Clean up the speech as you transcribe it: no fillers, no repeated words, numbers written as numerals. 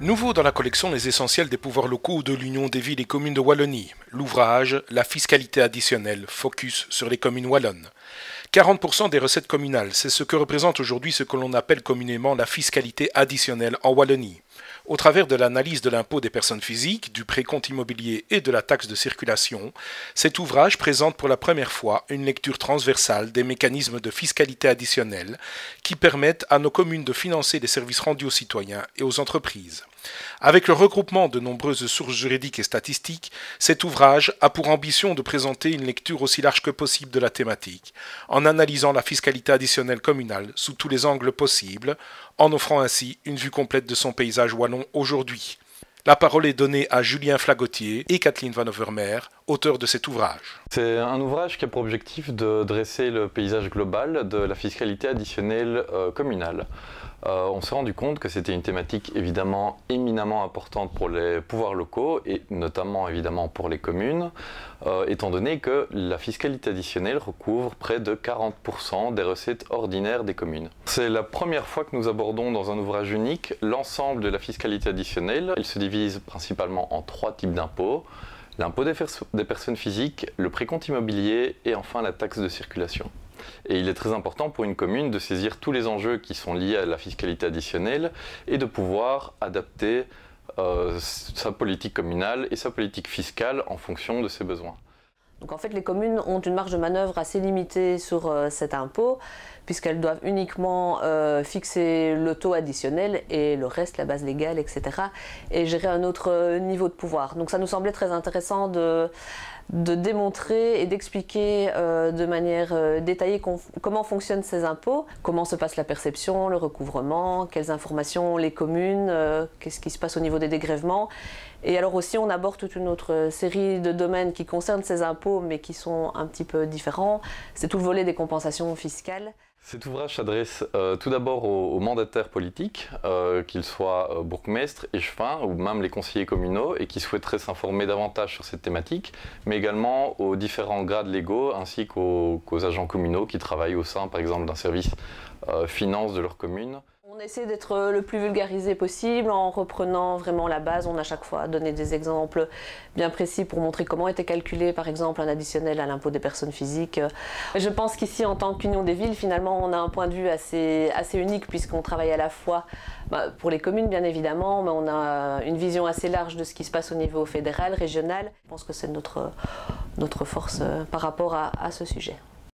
Nouveau dans la collection Les essentiels des pouvoirs locaux de l'Union des villes et communes de Wallonie, l'ouvrage La fiscalité additionnelle, focus sur les communes wallonnes. 40% des recettes communales, c'est ce que représente aujourd'hui ce que l'on appelle communément la fiscalité additionnelle en Wallonie. Au travers de l'analyse de l'impôt des personnes physiques, du précompte immobilier et de la taxe de circulation, cet ouvrage présente pour la première fois une lecture transversale des mécanismes de fiscalité additionnelle qui permettent à nos communes de financer les services rendus aux citoyens et aux entreprises. Avec le regroupement de nombreuses sources juridiques et statistiques, cet ouvrage a pour ambition de présenter une lecture aussi large que possible de la thématique, en analysant la fiscalité additionnelle communale sous tous les angles possibles, en offrant ainsi une vue complète de son paysage wallon aujourd'hui. La parole est donnée à Julien Flagotier et Kathleen Van Overmeer, auteurs de cet ouvrage. C'est un ouvrage qui a pour objectif de dresser le paysage global de la fiscalité additionnelle communale. On s'est rendu compte que c'était une thématique évidemment éminemment importante pour les pouvoirs locaux et notamment évidemment pour les communes, étant donné que la fiscalité additionnelle recouvre près de 40% des recettes ordinaires des communes. C'est la première fois que nous abordons dans un ouvrage unique l'ensemble de la fiscalité additionnelle. Elle se divise principalement en 3 types d'impôts. L'impôt des personnes physiques, le précompte immobilier et enfin la taxe de circulation. Et il est très important pour une commune de saisir tous les enjeux qui sont liés à la fiscalité additionnelle et de pouvoir adapter sa politique communale et sa politique fiscale en fonction de ses besoins. Donc en fait, les communes ont une marge de manœuvre assez limitée sur cet impôt, puisqu'elles doivent uniquement fixer le taux additionnel et le reste, la base légale, etc., et gérer un autre niveau de pouvoir. Donc ça nous semblait très intéressant de démontrer et d'expliquer de manière détaillée comment fonctionnent ces impôts, comment se passe la perception, le recouvrement, quelles informations ont les communes, qu'est-ce qui se passe au niveau des dégrèvements. Et alors aussi, on aborde toute une autre série de domaines qui concernent ces impôts, mais qui sont un petit peu différents. C'est tout le volet des compensations fiscales. Cet ouvrage s'adresse tout d'abord aux mandataires politiques, qu'ils soient bourgmestres, échevins ou même les conseillers communaux et qui souhaiteraient s'informer davantage sur cette thématique, mais également aux différents grades légaux ainsi qu'aux agents communaux qui travaillent au sein par exemple d'un service finance de leur commune. On essaie d'être le plus vulgarisé possible en reprenant vraiment la base. On a chaque fois donné des exemples bien précis pour montrer comment était calculé par exemple un additionnel à l'impôt des personnes physiques. Je pense qu'ici en tant qu'Union des villes, finalement on a un point de vue assez unique puisqu'on travaille à la fois pour les communes bien évidemment, mais on a une vision assez large de ce qui se passe au niveau fédéral, régional. Je pense que c'est notre force par rapport à ce sujet.